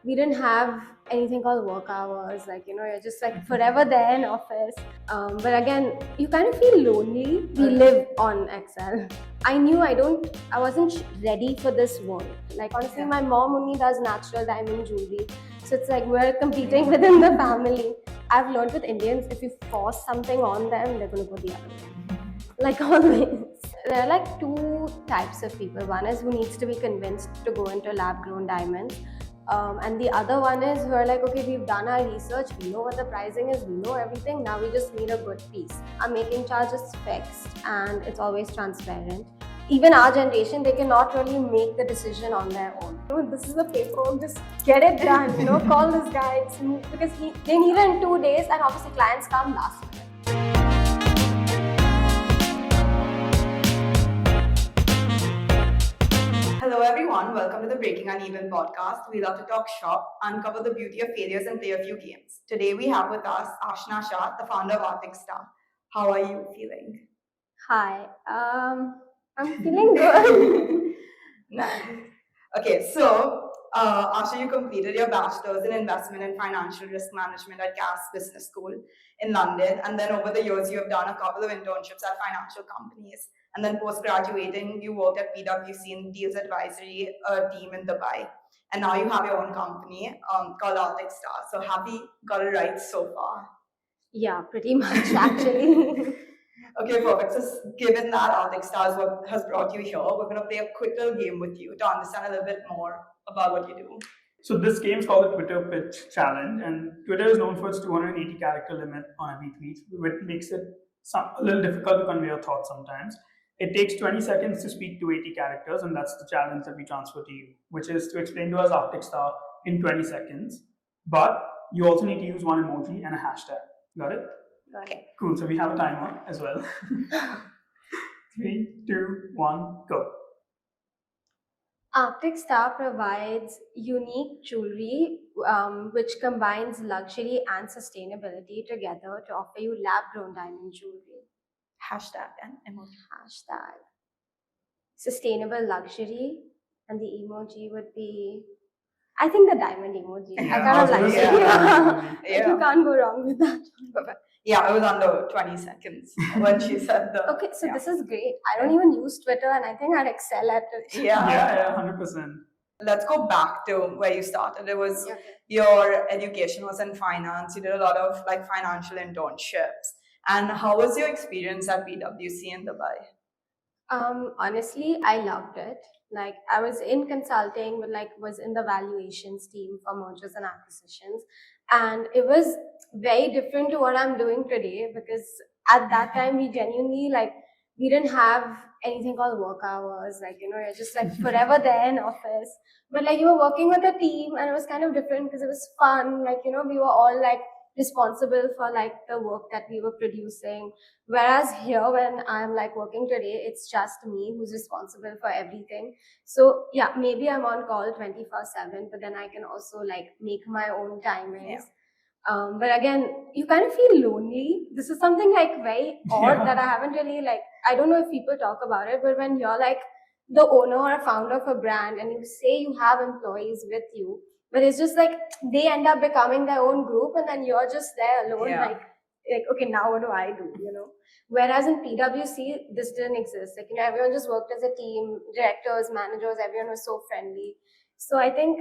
we didn't have anything called work hours. Like, you're just like forever there in office. But again, you kind of feel lonely. We live on Excel. I knew I wasn't ready for this world. Like, honestly, my mom only does natural diamond jewelry. So it's like we're competing within the family. I've learned with Indians, if you force something on them, they're going to go the other way. Like always. There are like two types of people. One is who needs to be convinced to go into lab grown diamonds. And the other one is who are like, okay, we've done our research, we know what the pricing is, we know everything, now we just need a good piece. Our making charge is fixed and it's always transparent. Even our generation, they cannot really make the decision on their own. This is the paper, just get it done, call this guy, because they need it in 2 days, and obviously clients come last minute. Hello, everyone. Welcome to the Breaking Uneven podcast. We love to talk shop, uncover the beauty of failures, and play a few games. Today, we have with us Aashna Shah, the founder of Arctic Star. How are you feeling? Hi, I'm feeling good. Nice. Okay, so Aashna, you completed your bachelor's in investment and financial risk management at Cass Business School in London, and then over the years, you have done a couple of internships at financial companies. And then post-graduating, you worked at PwC in deals advisory team in Dubai. And now you have your own company called Arctic Star. So have we got it right so far? Yeah, pretty much actually. Okay, perfect. So given that Arctic Star is what has brought you here, we're going to play a quick little game with you to understand a little bit more about what you do. So this game is called the Twitter Pitch Challenge, and Twitter is known for its 280 character limit on every tweet, which makes it a little difficult to convey your thoughts sometimes. It takes 20 seconds to speak to 80 characters, and that's the challenge that we transfer to you, which is to explain to us Arctic Star in 20 seconds. But you also need to use one emoji and a hashtag. Got it? Okay. Cool. So we have a timer as well. 3, 2, 1, go. Arctic Star provides unique jewelry which combines luxury and sustainability together to offer you lab-grown diamond jewelry. Hashtag and emoji. Hashtag sustainable luxury, and the emoji would be, I think, the diamond emoji. Yeah, I kind of like it. Yeah. You can't go wrong with that. Perfect. Yeah, it was under 20 seconds when she said the. Okay, so this is great. I don't even use Twitter, and I think I'd excel at it. Yeah, 100%. Let's go back to where you started. It was your education was in finance. You did a lot of like financial internships. And how was your experience at PwC in Dubai? Honestly, I loved it. Like, I was in consulting, but was in the valuations team for mergers and acquisitions, and it was very different to what I'm doing today, because at that time we genuinely we didn't have anything called work hours. You're just like forever there in office, but you were working with a team, and it was kind of different because it was fun. We were all responsible for the work that we were producing. Whereas here, when I'm working today, it's just me who's responsible for everything. So yeah, maybe I'm on call 24/7, but then I can also make my own timings. But again, you kind of feel lonely. This is something very odd that I haven't really I don't know if people talk about it, but when you're the owner or a founder of a brand and you say you have employees with you, but it's just they end up becoming their own group, and then you're just there alone, okay, now what do I do, Whereas in PwC, this didn't exist. Everyone just worked as a team, directors, managers, everyone was so friendly. So I think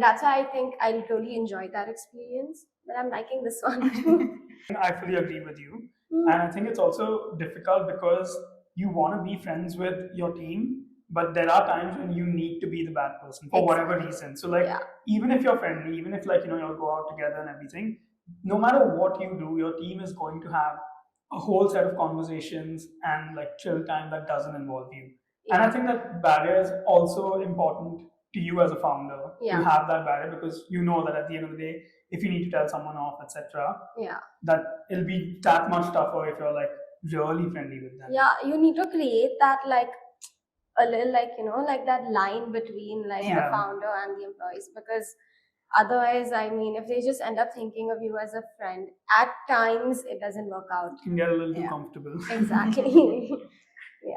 that's why I think I really enjoyed that experience, but I'm liking this one too. I fully agree with you. And I think it's also difficult because you want to be friends with your team, but there are times when you need to be the bad person for whatever reason. So even if you're friendly, even if you'll go out together and everything, no matter what you do, your team is going to have a whole set of conversations and chill time that doesn't involve you. And I think that barrier is also important to you as a founder to have that barrier, because you know that at the end of the day, if you need to tell someone off, etc., that it'll be that much tougher if you're really friendly with them. Yeah, you need to create that a little that line between the founder and the employees, because otherwise, if they just end up thinking of you as a friend, at times it doesn't work out. You can get a little too comfortable. Exactly.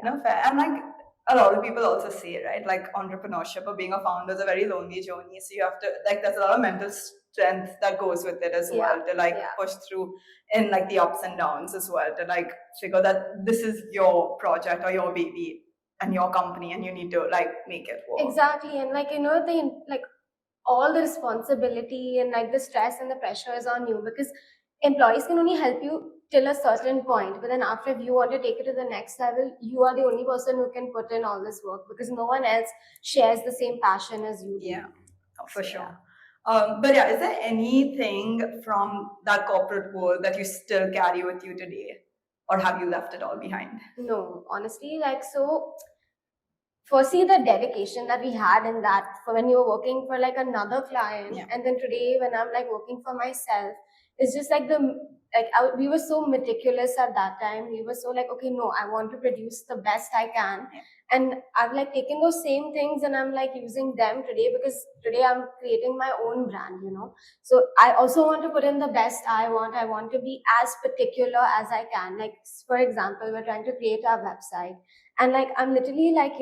No, fair. And a lot of people also say, right, like entrepreneurship or being a founder is a very lonely journey. So you have to, like, there's a lot of mental strength that goes with it as well to like push through in like the ups and downs as well to like figure that this is your project or your baby and your company and you need to like make it work. Exactly. And like, like all the responsibility and like the stress and the pressure is on you, because employees can only help you till a certain point, but then after, if you want to take it to the next level, you are the only person who can put in all this work, because no one else shares the same passion as you do. For sure. But yeah, is there anything from that corporate world that you still carry with you today, or have you left it all behind? No, honestly, like, so firstly, the dedication that we had in that, for when you were working for like another client, and then today when I'm like working for myself, it's just like we were so meticulous at that time. We were so like, okay, no, I want to produce the best I can, and I've like taken those same things and I'm like using them today, because today I'm creating my own brand, So I also want to put in the best I want. I want to be as particular as I can. Like, for example, we're trying to create our website, and like I'm literally like,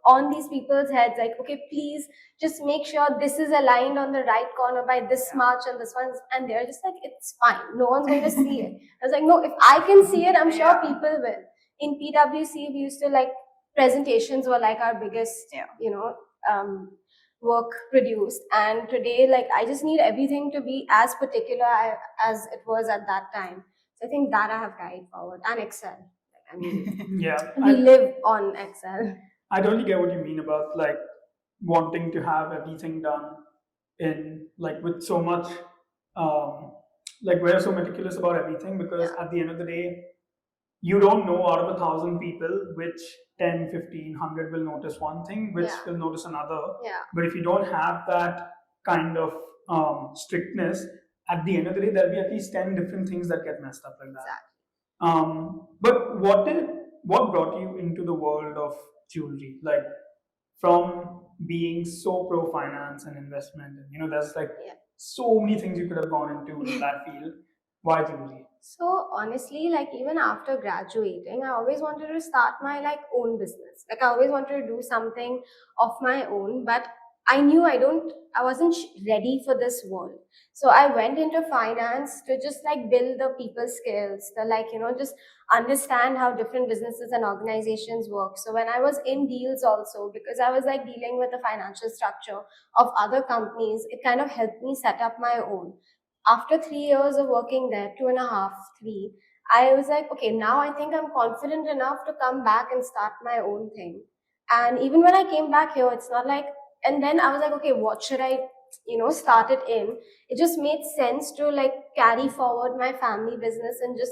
on these people's heads, like, okay, please just make sure this is aligned on the right corner by this much and this one, and they're just like, it's fine, no one's going to see it. I was like, no, if I can see it, I'm sure people will. In PwC, we used to like, presentations were like our biggest work produced, and today like I just need everything to be as particular as it was at that time. So I think that I have carried forward, and Excel. I mean, we live on Excel. I totally get what you mean about like wanting to have everything done in like with so much, like we're so meticulous about everything, because at the end of the day, you don't know out of 1,000 people which 10, 15, 100 will notice one thing, which will notice another. But if you don't have that kind of strictness, at the end of the day, there'll be at least 10 different things that get messed up like that. But what brought you into the world of jewelry? Like, from being so pro finance and investment, and there's like so many things you could have gone into in that field. Why jewelry? So honestly, like even after graduating, I always wanted to start my like own business. Like I always wanted to do something of my own, but I knew I wasn't ready for this world. So I went into finance to just like build the people skills, the like, just understand how different businesses and organizations work. So when I was in deals also, because I was like dealing with the financial structure of other companies, it kind of helped me set up my own. After 3 years of working there, 2.5, 3, I was like, okay, now I think I'm confident enough to come back and start my own thing. And even when I came back here, it's not like, and then I was like, okay, what should I, start it in? It just made sense to like carry forward my family business and just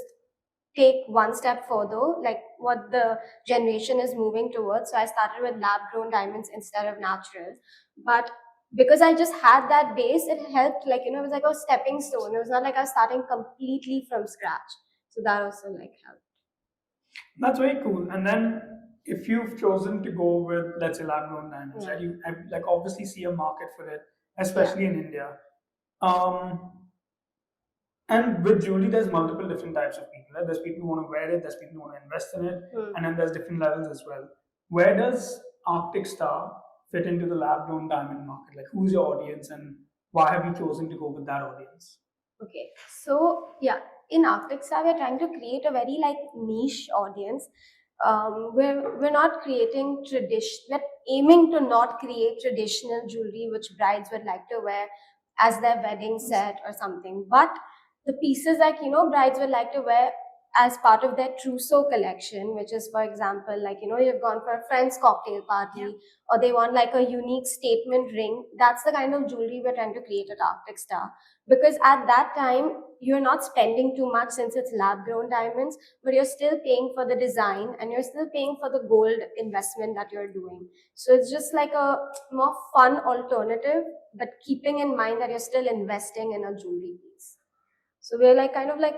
take one step further, like what the generation is moving towards. So I started with lab grown diamonds instead of natural. But because I just had that base, it helped, like, it was like a stepping stone. It was not like I was starting completely from scratch. So that also like helped. That's very cool. And then if you've chosen to go with, let's say, lab grown diamonds, right? You like obviously see a market for it, especially in India. And with jewelry, there's multiple different types of people. Right? There's people who want to wear it, there's people who want to invest in it, and then there's different levels as well. Where does Arctic Star fit into the lab grown diamond market? Like, who's your audience, and why have you chosen to go with that audience? Okay, so yeah, in Arctic Star, we're trying to create a very like niche audience. We're not creating we're aiming to not create traditional jewelry which brides would like to wear as their wedding set or something, but the pieces like brides would like to wear as part of their trousseau collection, which is, for example, like you've gone for a friend's cocktail party, or they want like a unique statement ring. That's the kind of jewelry we're trying to create at Arctic Star, because at that time you're not spending too much since it's lab grown diamonds, but you're still paying for the design and you're still paying for the gold investment that you're doing. So it's just like a more fun alternative, but keeping in mind that you're still investing in a jewelry piece. So we're like kind of like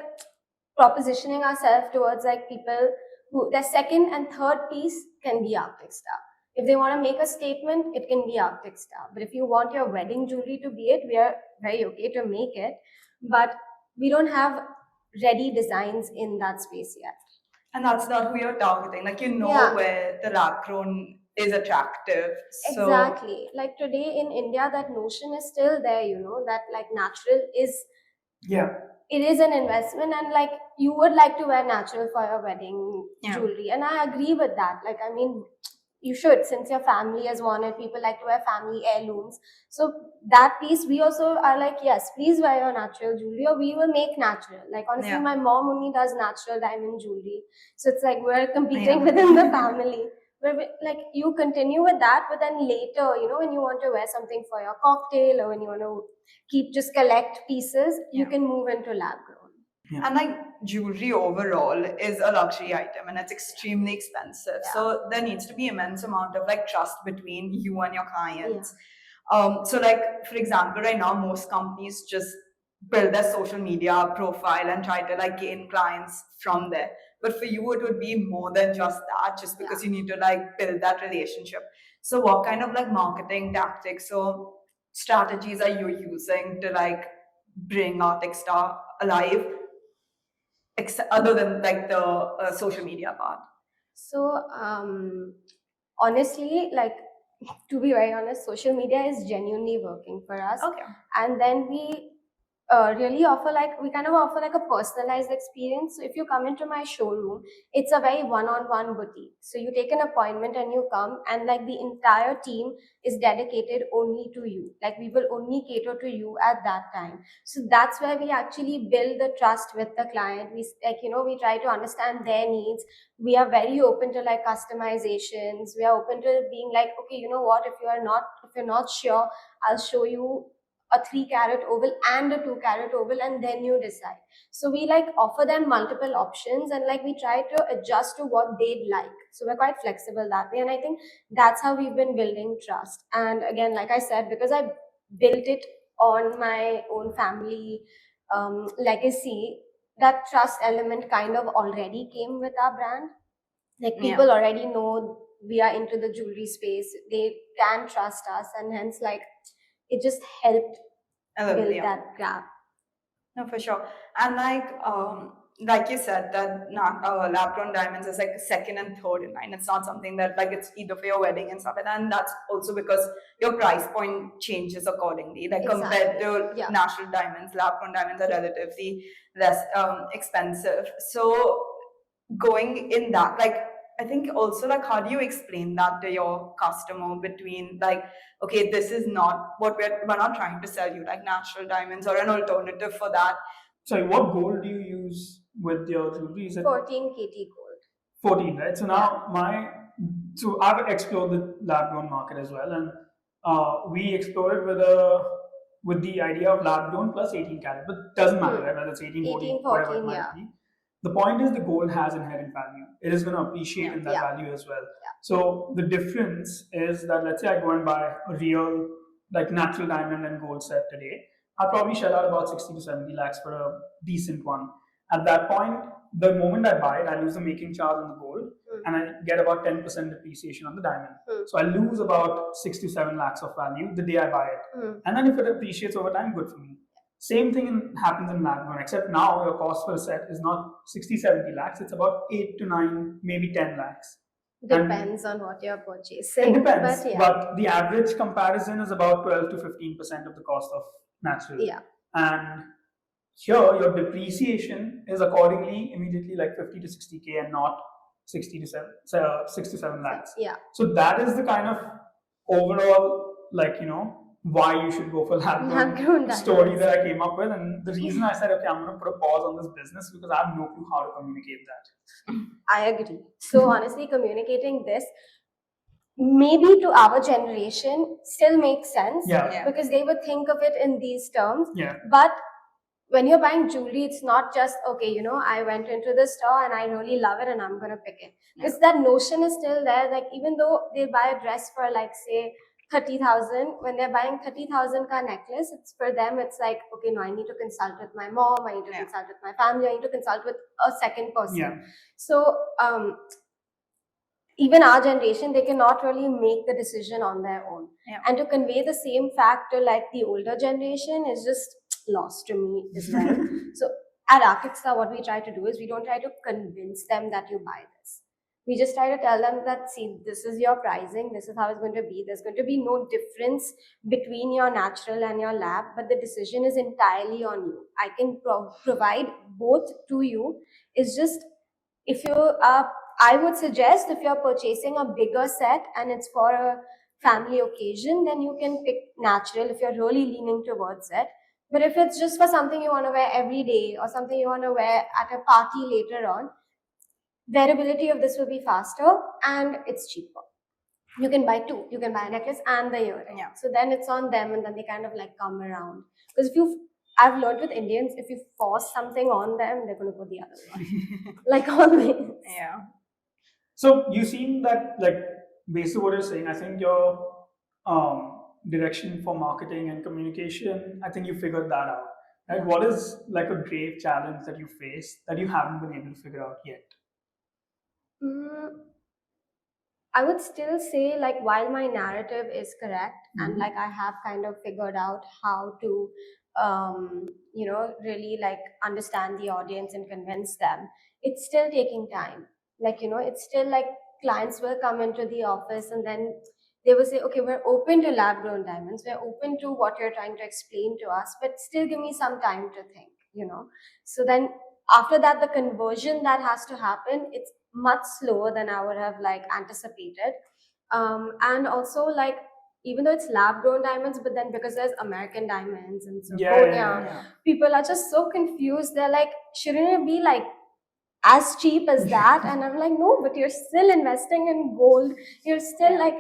propositioning ourselves towards like people who their second and third piece can be Arctic Star. If they want to make a statement, it can be Arctic Star. But if you want your wedding jewelry to be it, we are very okay to make it. But we don't have ready designs in that space yet. And that's not who you're targeting. Like, you know Yeah. where the lab grown is attractive. So Exactly. Like today in India, that notion is still there, you know, that like natural is, Yeah. it is an investment, and like you would like to wear natural for your wedding Yeah. jewelry. And I agree with that. Like, I mean, you should, since your family has worn it, people like to wear family heirlooms. So that piece, we also are like, yes, please wear your natural jewelry, or we will make natural. Like, honestly, Yeah. my mom only does natural diamond jewelry. So it's like we're competing Yeah. within the family. But like you continue with that, but then later, you know, when you want to wear something for your cocktail, or when you want to just collect pieces, you Yeah. can move into lab grown. Yeah. And like jewelry overall is a luxury item and it's extremely expensive. Yeah. So there needs to be immense amount of like trust between you and your clients. Yeah. So like for example, right now most companies just build their social media profile and try to like gain clients from there. But for you, it would be more than just that, just because Yeah. you need to like build that relationship. So what kind of like marketing tactics or strategies are you using to like bring Arctic Star alive, other than like the social media part? So honestly, like, to be very honest, social media is genuinely working for us. Okay. And then we really offer, like, we kind of offer like a personalized experience. So if you come into my showroom, it's a very one-on-one boutique. So you take an appointment and you come, and like the entire team is dedicated only to you. Like, we will only cater to you at that time. So that's where we actually build the trust with the client. We, like, you know, we try to understand their needs. We are very open to like customizations. We are open to being like, okay, you know what, if you're not sure, I'll show you a 3-carat oval and a 2-carat oval, and then you decide. So we like offer them multiple options, and like we try to adjust to what they'd like. So we're quite flexible that way, and I think that's how we've been building trust. And again, like I said, because I built it on my own family legacy, that trust element kind of already came with our brand. Like, people already know we are into the jewelry space, they can trust us, and hence like it just helped build that gap. No, for sure. And like you said, that lab grown diamonds is like second and third in line. It's not something that like it's either for your wedding and stuff like that. And that's also because your price point changes accordingly. Like compared to natural diamonds, lab grown diamonds are relatively less expensive. So going in that, like, I think also like how do you explain that to your customer between like, okay, this is not what we're not trying to sell you like natural diamonds or an alternative for that. Sorry, what gold do you use with your jewelry? Is it 14 KT gold? 14, right? So now so I've explored the lab grown market as well, and we explored with the idea of lab grown plus 18 carat, but it doesn't matter, right? Whether it's 18, 14, whatever it might be. The point is the gold has inherent value. It is going to appreciate in that value as well. So the difference is that, let's say I go and buy a real like natural diamond and gold set today, I'll probably shell out about 60 to 70 lakhs for a decent one. At that point, the moment I buy it, I lose the making charge on the gold and I get about 10% depreciation on the diamond. So I lose about 6 to 7 lakhs of value the day I buy it. And then if it appreciates over time, good for me. Same thing happens in lab grown, except now your cost per set is not 60, 70 lakhs, it's about 8 to 9, maybe 10 lakhs. Depends on what you're purchasing. It depends, but the average comparison is about 12 to 15% of the cost of natural. And here, your depreciation is accordingly immediately like 50 to 60K and not 60 to 6 to 7 lakhs. So that is the kind of overall, like, you know, why you should go for lab grown story that I came up with. And the reason I said, okay, I'm going to put a pause on this business because I have no clue how to communicate that. I agree. So honestly, communicating this maybe to our generation still makes sense because they would think of it in these terms. But when you're buying jewelry, it's not just, okay, you know, I went into the store and I really love it and I'm going to pick it. Because that notion is still there. Like, even though they buy a dress for like, say, 30,000, when they're buying 30,000 ka necklace, it's for them, it's like, okay, no, I need to consult with my mom, I need to consult with my family, I need to consult with a second person. So, even our generation, they cannot really make the decision on their own. And to convey the same fact to like the older generation is just lost to me as well. So at Architecture, what we try to do is we don't try to convince them that you buy this. We just try to tell them that, see, this is your pricing, this is how it's going to be. There's going to be no difference between your natural and your lab, but the decision is entirely on you. I can provide both to you. It's just, if you I would suggest, if you're purchasing a bigger set and it's for a family occasion, then you can pick natural if you're really leaning towards it. But if it's just for something you want to wear every day or something you want to wear at a party later on, wearability of this will be faster and it's cheaper. You can buy two. You can buy a necklace and the earring. Yeah. So then it's on them, and then they kind of like come around. Because I've learned with Indians, if you force something on them, they're going to put the other one. Like always. Yeah. So you seem that, like, based on what you're saying, I think your direction for marketing and communication, I think you figured that out. Right? Yeah. What is like a grave challenge that you face that you haven't been able to figure out yet? I would still say, like, while my narrative is correct, and like I have kind of figured out how to really like understand the audience and convince them, it's still taking time. Like, it's still like clients will come into the office and then they will say, okay, we're open to lab grown diamonds, we're open to what you're trying to explain to us, but still give me some time to think. So then after that, the conversion that has to happen, it's much slower than I would have like anticipated. And also, like, even though it's lab grown diamonds, but then because there's American diamonds and zirconia, people are just so confused. They're like, shouldn't it be like as cheap as that? And I'm like, no, but you're still investing in gold. You're still like,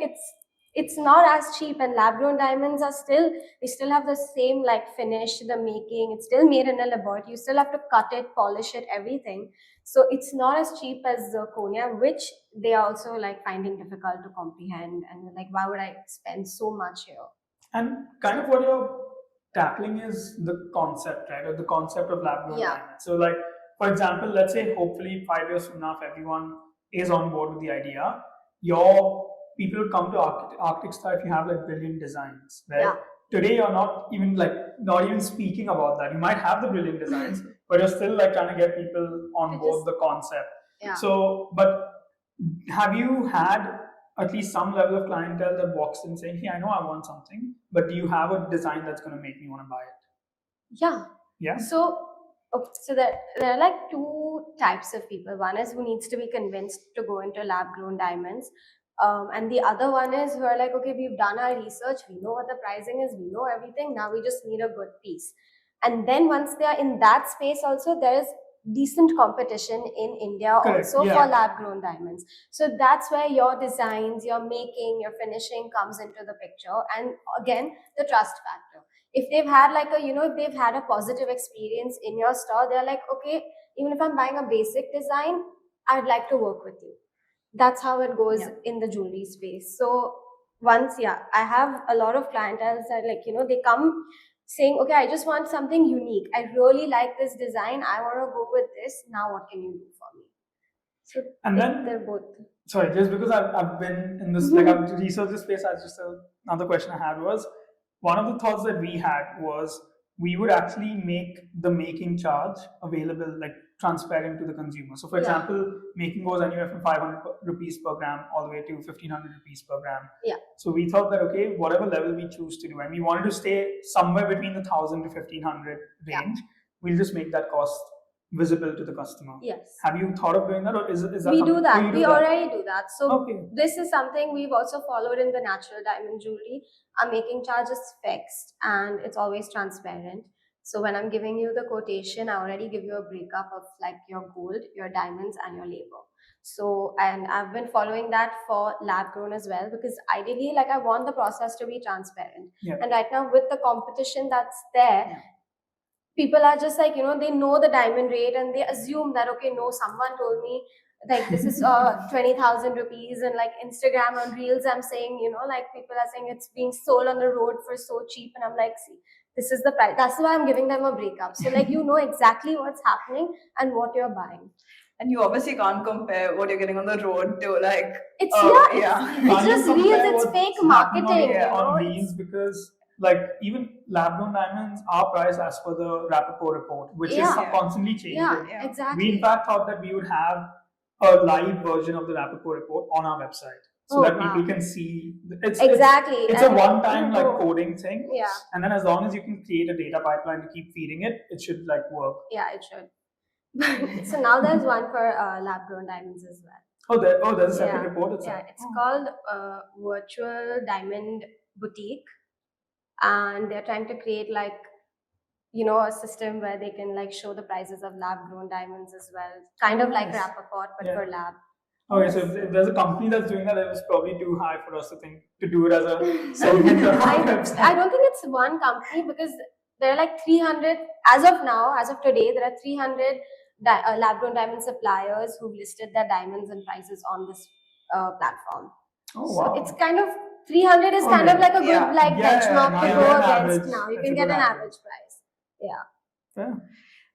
it's not as cheap, and lab grown diamonds are still, they still have the same like finish, the making, it's still made in a laboratory, you still have to cut it, polish it, everything. So it's not as cheap as zirconia, which they are also like finding difficult to comprehend, and like, why would I spend so much here? And kind of what you're tackling is the concept, right? Or the concept of lab grown diamonds. So, like, for example, let's say hopefully 5 years from now, if everyone is on board with the idea, your people will come to Architecture if you have like brilliant designs, right? Yeah. Today you're not even speaking about that. You might have the brilliant designs, but you're still like trying to get people on board the concept. Yeah. So, but have you had at least some level of clientele that walks in saying, hey, I know I want something, but do you have a design that's going to make me want to buy it? Yeah. Yeah. So there are like two types of people. One is who needs to be convinced to go into lab grown diamonds. And the other one is who are like, okay, we've done our research, we know what the pricing is, we know everything, now we just need a good piece. And then once they are in that space also, there is decent competition in India also for lab grown diamonds. So that's where your designs, your making, your finishing comes into the picture. And again, the trust factor. If they've had like if they've had a positive experience in your store, they're like, okay, even if I'm buying a basic design, I'd like to work with you. That's how it goes in the jewelry space. So once, I have a lot of clientele that like, they come saying, okay, I just want something unique. I really like this design. I want to go with this. Now what can you do for me? So and then they're both. Sorry, just because I've been in this, like I've researched this space, as just another question I had was, one of the thoughts that we had was we would actually make the making charge available, like transparent to the consumer. So, for example, making goes anywhere from 500 rupees per gram all the way to 1500 rupees per gram. Yeah. So we thought that, okay, whatever level we choose to do, and we wanted to stay somewhere between the 1000 to 1500 range, we'll just make that cost visible to the customer. Yes. Have you thought of doing that, or is that we do that? Oh, we already do that. So okay. This is something we've also followed in the natural diamond jewelry. Our making charge is fixed and it's always transparent. So when I'm giving you the quotation, I already give you a breakup of like your gold, your diamonds, and your labor. So, and I've been following that for lab grown as well, because ideally, like, I want the process to be transparent. And right now, with the competition that's there, people are just like, they know the diamond rate and they assume that, okay, no, someone told me like this is 20,000 rupees, and like Instagram on reels, I'm saying, like people are saying it's being sold on the road for so cheap, and I'm like, see, this is the price. That's why I'm giving them a breakup. So like, exactly what's happening and what you're buying. And you obviously can't compare what you're getting on the road to like it's just reels. It's fake marketing. On reels, because like even lab-grown diamonds are priced as per the Rappaport report, which is constantly changing. Yeah, exactly. We in fact thought that we would have a live version of the Rappaport report on our website so that people can see. It's a one-time like coding thing. Yeah. And then as long as you can create a data pipeline to keep feeding it, it should like work. Yeah, it should. So now there's one for lab-grown diamonds as well. There's a separate report itself. Yeah, it's called Virtual Diamond Boutique, and they're trying to create like a system where they can like show the prices of lab-grown diamonds as well, kind of like Rappaport but for lab. Okay, so if there's a company that's doing that, it was probably too high for us to do it as a segment on our website. I don't think it's one company because there are like 300 as of today. There are 300 lab-grown diamond suppliers who've listed their diamonds and prices on this platform. Oh wow! So it's kind of 300 is kind of like a good benchmark to go against. Now you can get an average price. Yeah.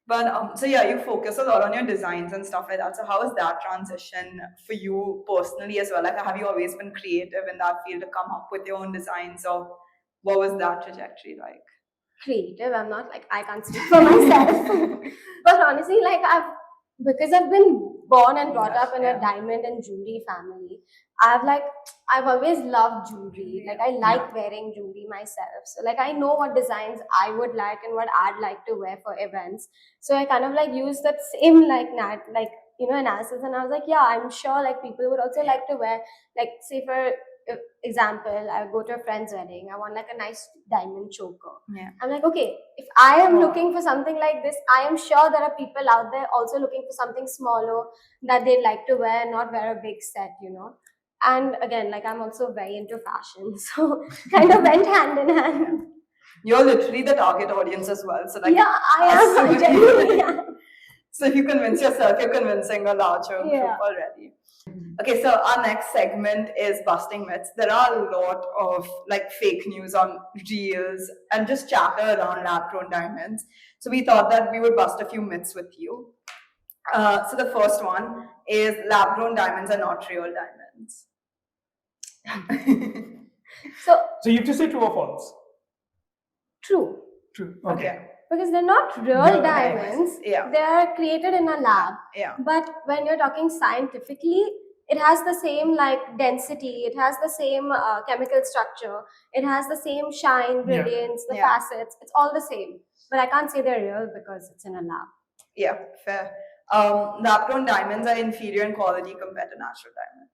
But so you focus a lot on your designs and stuff like that. So how is that transition for you personally as well? Like, have you always been creative in that field to come up with your own designs, or what was that trajectory like? Creative, I'm not like, I can't speak for myself. But honestly, like because I've been born and brought up in a diamond and jewelry family, I've always loved jewelry. Like I like wearing jewelry myself. So like I know what designs I would like and what I'd like to wear for events. So I kind of like use that same analysis, and I was like, yeah, I'm sure like people would also like to wear, like say for example, I go to a friend's wedding, I want like a nice diamond choker. I'm like, okay, if I am looking for something like this, I am sure there are people out there also looking for something smaller that they'd like to wear, not wear a big set, And again, like I'm also very into fashion, so kind of went hand in hand. You're literally the target audience as well. So like, I am genuinely. So if you convince yourself, you're convincing a larger group already. Okay, so our next segment is busting myths. There are a lot of like fake news on reels and just chatter around lab-grown diamonds. So we thought that we would bust a few myths with you. So the first one is lab-grown diamonds are not real diamonds. So you have to say true or false. True. Okay. Because they're not real diamonds. They are created in a lab. But when you're talking scientifically, it has the same like density, it has the same chemical structure, it has the same shine, brilliance, the facets, it's all the same. But I can't say they're real because it's in a lab. Yeah, fair. Lab-grown diamonds are inferior in quality compared to natural diamonds.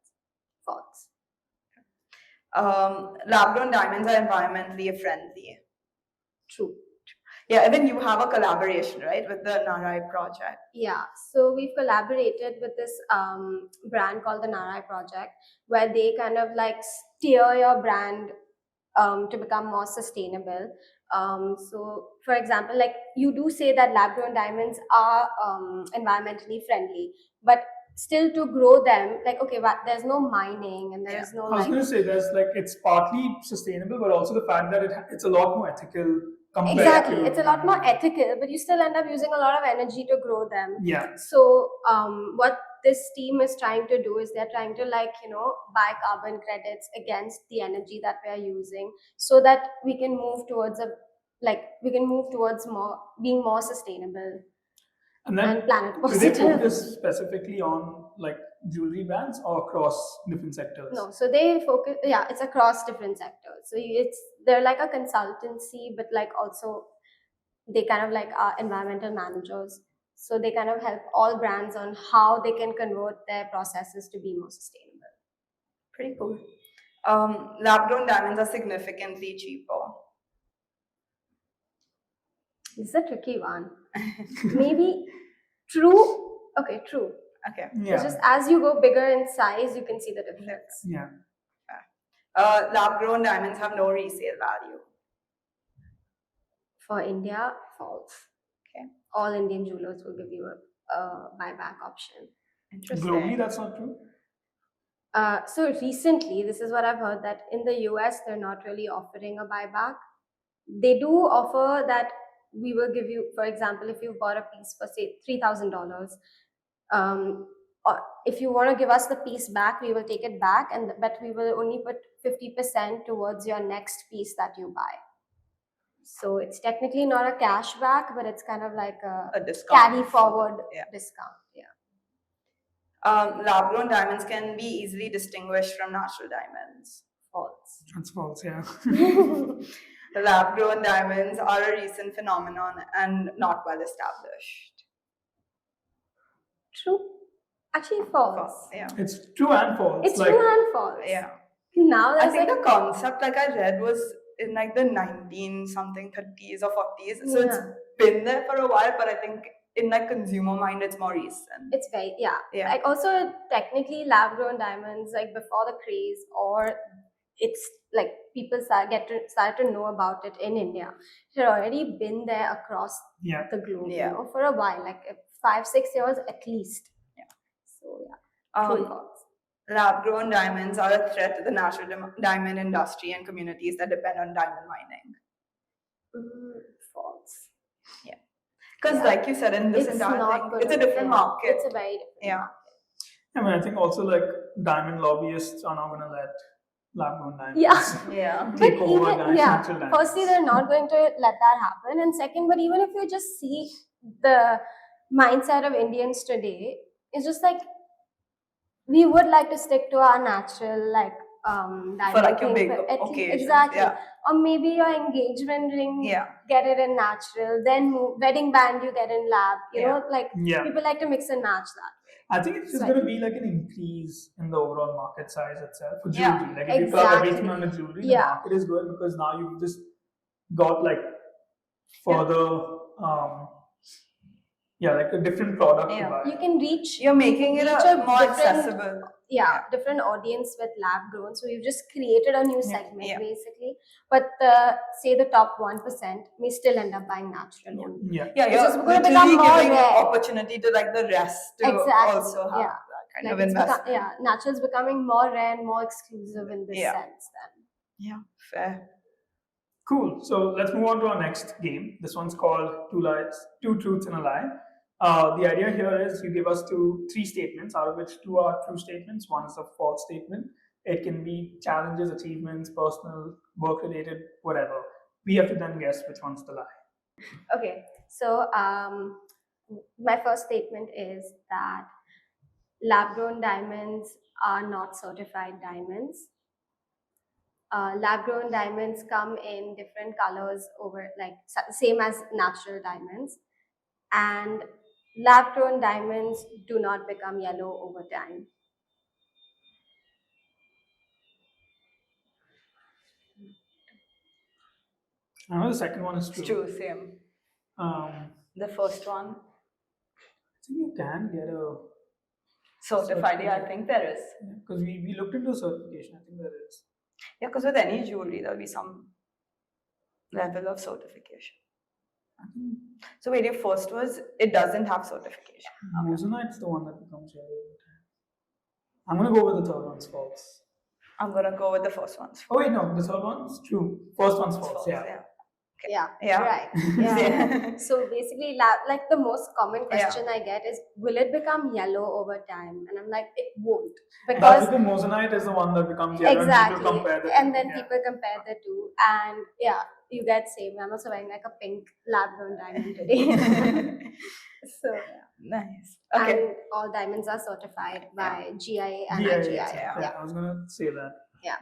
False. Lab-grown diamonds are environmentally friendly. True. Yeah, and then you have a collaboration, right, with the Narai project. Yeah, so we've collaborated with this brand called the Narai project, where they kind of like steer your brand to become more sustainable. So, for example, like you do say that lab-grown diamonds are environmentally friendly, but still to grow them, like okay, but there's no mining and there's no. I was going to say there's like it's partly sustainable, but also the fact that it's a lot more ethical. Exactly, it's a lot more ethical, but you still end up using a lot of energy to grow them. Yeah. So what this team is trying to do is they're trying to buy carbon credits against the energy that we are using, so that we can move towards more being more sustainable and planet positive. Do they focus specifically on like jewelry brands or across different sectors? No, so they focus. Yeah, it's across different sectors. So they're like a consultancy, but like also they kind of like are environmental managers. So they kind of help all brands on how they can convert their processes to be more sustainable. Pretty cool. Lab-grown diamonds are significantly cheaper. This is a tricky one. Maybe true. Okay, true. Okay. Yeah. It's just as you go bigger in size, you can see the difference. Yeah. Lab-grown diamonds have no resale value. For India, false. Okay. All Indian jewelers will give you a buyback option. Interesting. Globally, that's not true. So recently, this is what I've heard, that in the US, they're not really offering a buyback. They do offer that we will give you, for example, if you've bought a piece for say $3,000, or if you want to give us the piece back, we will take it back, but we will only put 50% towards your next piece that you buy. So it's technically not a cashback, but it's kind of like a discount. Carry forward discount. Lab-grown diamonds can be easily distinguished from natural diamonds. False. That's false, yeah. Lab-grown diamonds are a recent phenomenon and not well established. True. Actually, false. Yeah. It's true and false. It's true and false. Yeah. Now I think the concept, like I read, was in like the 19-something 30s or 40s. So it's been there for a while, but I think in like consumer mind, it's more recent. It's very, Like also technically lab-grown diamonds, like before the craze, or it's like people start to know about it in India. It had already been there across the globe, you know, for a while, like 5-6 years at least. So true and false. Lab-grown diamonds are a threat to the natural diamond industry and communities that depend on diamond mining. False. Yeah. Because like you said, in this entire thing, it's a different market. It's a very different market. I mean, I think also like diamond lobbyists are not going to let lab-grown diamonds take over natural diamonds. Firstly, they're not going to let that happen. And second, but even if you just see the mindset of Indians today, it's just like, we would like to stick to our natural, like, diamond for like your thing, big occasions. Exactly. Or maybe your engagement ring, get it in natural, then wedding band you get in lab, you know, like people like to mix and match that. I think it's just going to be like an increase in the overall market size itself for jewelry. Like if you club everything on the jewelry, the market is growing because now you've just got like further, like a different product to buy. You can reach. You're making it more accessible. Different audience with lab grown. So you've just created a new segment basically. But say the top 1% may still end up buying natural. You're going to become more giving opportunity to like the rest to also have that kind of investment. Natural's becoming more rare and more exclusive in this sense then. Yeah, fair. Cool. So let's move on to our next game. This one's called Two Truths and a Lie. The idea here is you give us three statements, out of which two are true statements. One is a false statement. It can be challenges, achievements, personal, work-related, whatever. We have to then guess which one's the lie. Okay. So my first statement is that lab-grown diamonds are not certified diamonds. Lab-grown diamonds come in different colors same as natural diamonds, and lab-grown diamonds do not become yellow over time. I know the second one is true. It's true, same. The first one, I think you can get a certified. I think there is. Because we looked into certification. I think there is. Yeah, because with any jewelry, there'll be some level of certification. So wait, your first was, it doesn't have certification. Moissanite's the one that becomes yellow over time. I'm going to go with the third one's false. I'm going to go with the first one's false. Oh wait, no, the third one's true. First one's false. Right. So basically, like the most common question I get is, will it become yellow over time? And I'm like, it won't, because moissanite is the one that becomes yellow. Exactly. And people compare the and then people compare the two, and you get same. I'm also wearing like a pink lab-grown diamond today. So nice. Okay. And all diamonds are certified by GIA and IGI. Yeah, I was gonna say that. Yeah.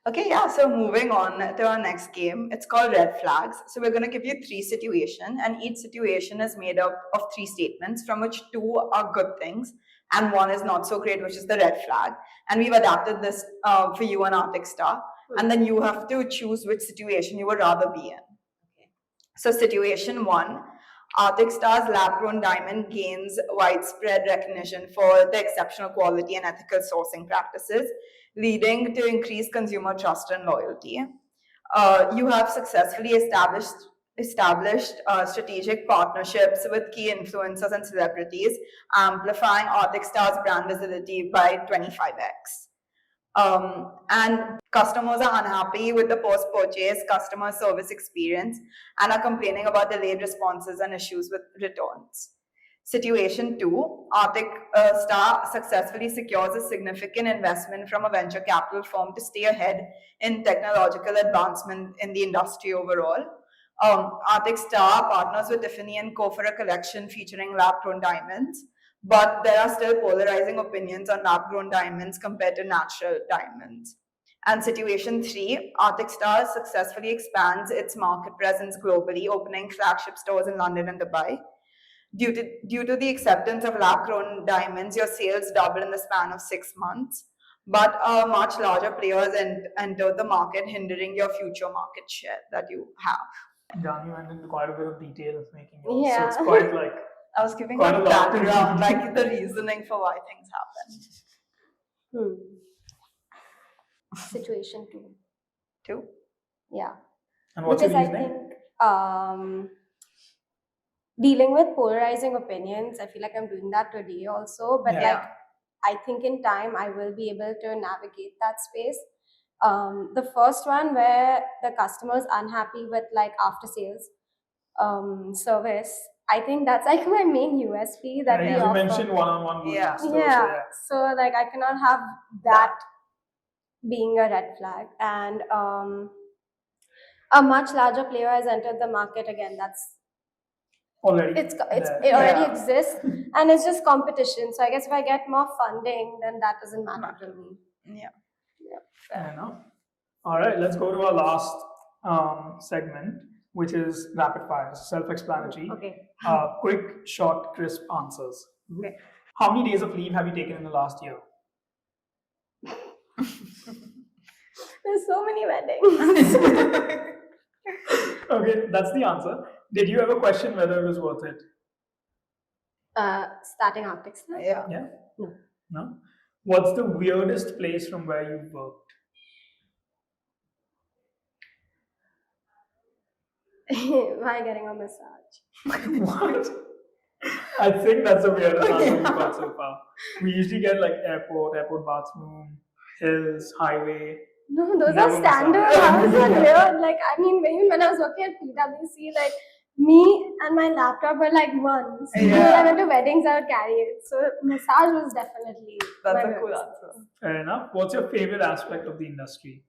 Okay, so moving on to our next game. It's called Red Flags. So we're going to give you three situations, and each situation is made up of three statements, from which two are good things and one is not so great, which is the red flag. And we've adapted this for you on Arctic Star. And then you have to choose which situation you would rather be in. Okay. So situation one, Arctic Star's lab-grown diamond gains widespread recognition for the exceptional quality and ethical sourcing practices, leading to increased consumer trust and loyalty. You have successfully established strategic partnerships with key influencers and celebrities, amplifying Arctic Star's brand visibility by 25x. And customers are unhappy with the post-purchase customer service experience and are complaining about delayed responses and issues with returns. Situation 2, Arctic Star successfully secures a significant investment from a venture capital firm to stay ahead in technological advancement in the industry overall. Arctic Star partners with Tiffany & Co. for a collection featuring lab-grown diamonds, but there are still polarizing opinions on lab-grown diamonds compared to natural diamonds. And situation 3, Arctic Star successfully expands its market presence globally, opening flagship stores in London and Dubai. Due to the acceptance of lab-grown diamonds, your sales double in the span of 6 months. But much larger players entered the market, hindering your future market share that you have. Done, you went into quite a bit of detail making yours. So it's quite like I was giving quite a a lot to background, read. like the reasoning for why things happen. Situation 2. 2? Yeah. And what's Because your I reasoning? think dealing with polarizing opinions, I feel like I'm doing that today also. But Yeah. like, I think in time I will be able to navigate that space. The first one where the customer's unhappy with like after sales service, I think that's like my main USP that we you offer. mentioned one-on-one with Yeah. stores, Yeah. So like I cannot have that being a red flag. And a much larger player has entered the market again. That's already it already exists, and it's just competition. So I guess if I get more funding, then that doesn't matter to me. Yeah. Fair enough. All right, let's go to our last segment, which is rapid fire. Self-explanatory. Okay. Quick, short, crisp answers. Okay. How many days of leave have you taken in the last year? There's so many weddings. Okay, that's the answer. Did you ever question whether it was worth it? Starting Arctic Star? Yeah. No? What's the weirdest place from where you've worked? Why getting a massage? What? I think that's the weirdest answer we've got so far. We usually get like airport bathroom, hills, highway. No, those Never are standard. massage. How is that weird? Like, I mean, even when I was working at PwC, like, me and my laptop were like ones. When I went to weddings, I would carry it. So, massage was definitely That's my a cool weirdest. answer. Fair enough. What's your favorite aspect of the industry?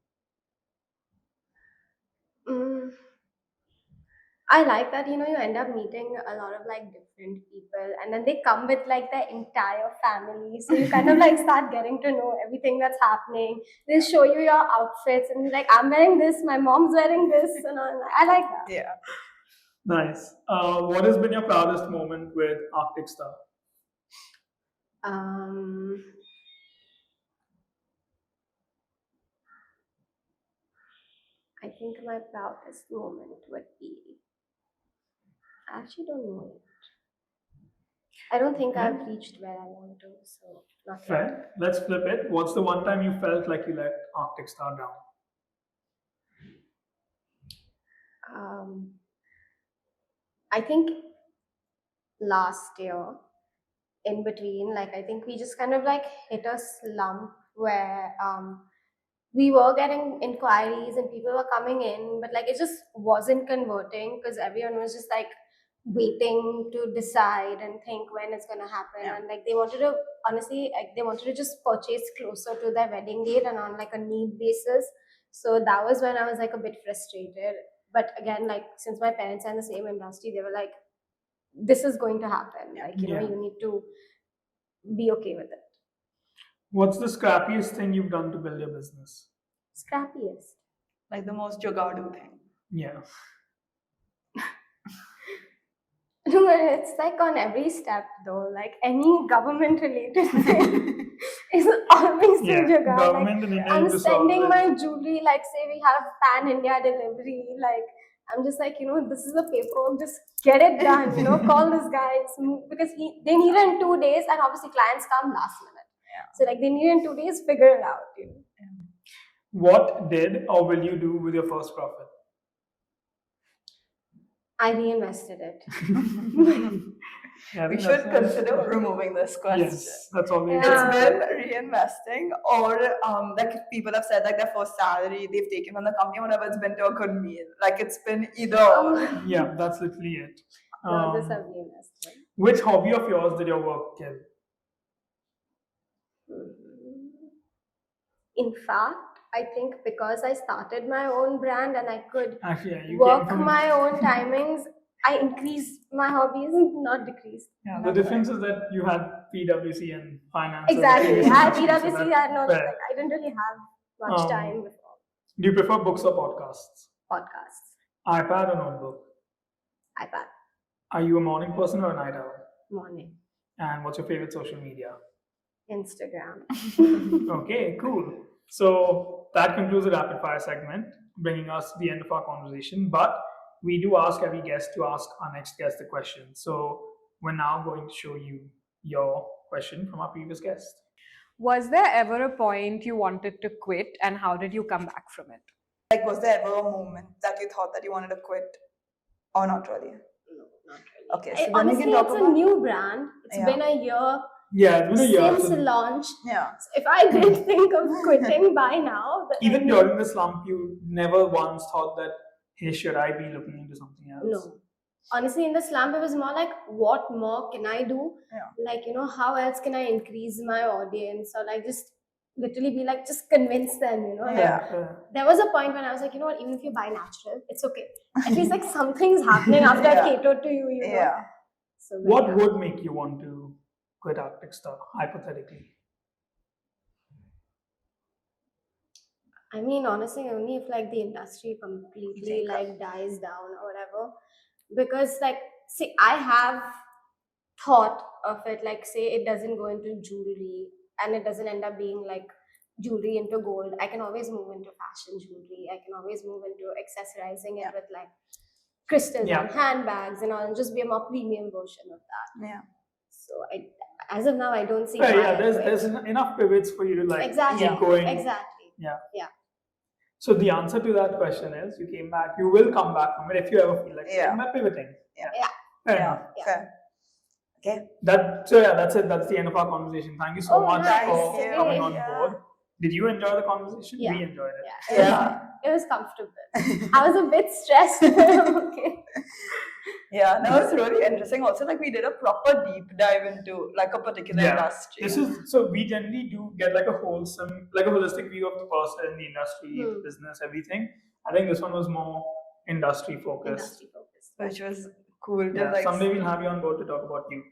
I like that, you end up meeting a lot of like different people, and then they come with like their entire family. So you kind of like start getting to know everything that's happening. They'll show you your outfits and be like, I'm wearing this, my mom's wearing this, and I like that. Yeah. Nice. What has been your proudest moment with Arctic Star? I think my proudest moment would be, I actually don't know it. I don't think I've reached where I want to, so not Fair. yet. Let's flip it. What's the one time you felt like you let Arctic Star down? I think last year, in between, like I think we just kind of like hit a slump where we were getting inquiries and people were coming in, but like it just wasn't converting because everyone was just like waiting to decide and think when it's gonna happen. And like they wanted to, honestly, like they wanted to just purchase closer to their wedding date and on like a need basis. So that was when I was like a bit frustrated. But again, like since my parents are in the same industry, they were like, this is going to happen. Like, you need to be okay with it. What's the scrappiest thing you've done to build your business? Scrappiest. Like the most jugadu thing. Yeah. No, it's like on every step though. Like any government related thing is always a jugaad. Government in India. I'm sending my jewelry, like say we have pan India delivery, like I'm just like, this is the paperwork, just get it done, call this guy. Because they need it in 2 days, and obviously clients come last minute. So like they need it in 2 days, figure it out. What did or will you do with your first profit? I reinvested it. We should consider removing this question. Yes, that's all we It's been reinvesting, or like people have said like their first salary they've taken from the company, whatever, it's been to a good meal. Like it's been either. Yeah, that's literally it. No, this I've reinvested. Which hobby of yours did your work kill? In fact, I think because I started my own brand and I could Actually, yeah, you work came from my own timings, I increased my hobbies, not decreased. Yeah, the difference is that you had PwC and finance. Exactly. I had So that's PwC, I know, fair. like, I didn't really have much time before. Do you prefer books or podcasts? Podcasts. iPad or notebook? iPad. Are you a morning person or a night owl? Morning. And what's your favorite social media? Instagram. Okay, cool. So that concludes the rapid fire segment, bringing us to the end of our conversation. But we do ask every guest to ask our next guest a question. So we're now going to show you your question from our previous guest. Was there ever a point you wanted to quit, and how did you come back from it? Like, was there ever a moment that you thought that you wanted to quit, or not really? No, not really. Okay, so then honestly, we can talk it's about a new brand. It's been a year. Yeah, it's been a year since launch. Yeah. So if I didn't think of quitting by now, then even during the slump, you never once thought that, hey, should I be looking into something else? No. Honestly, in the slump, it was more like, what more can I do? Yeah. Like, how else can I increase my audience? Or like, just literally be like, just convince them, Like, there was a point when I was like, what, even if you buy natural, it's okay. At least like something's happening after I've catered to you, know. Yeah. So, what would make you want to quit Arctic Star, hypothetically? I mean, honestly, only if like the industry completely like dies down or whatever. Because like, see, I have thought of it, like, say it doesn't go into jewelry and it doesn't end up being like jewelry into gold. I can always move into fashion jewelry. I can always move into accessorizing it with like crystals and handbags and all, and just be a more premium version of that. Yeah. So as of now, I don't see. There's enough pivots for you to like keep going. Exactly. Yeah. Yeah. So the answer to that question is, you came back. You will come back from it if you ever feel like I'm pivoting. Fair enough. Fair. Okay. That's it. That's the end of our conversation. Thank you so much for coming on board. Did you enjoy the conversation? Yeah. We enjoyed it. Yeah. It was comfortable. I was a bit stressed. Okay. Yeah, that was really interesting. Also, like, we did a proper deep dive into like a particular industry. So we generally do get like a holistic view of the person, the industry, business, everything. I think this one was more industry focused. Which was cool. Yeah, someday we'll have you on board to talk about you.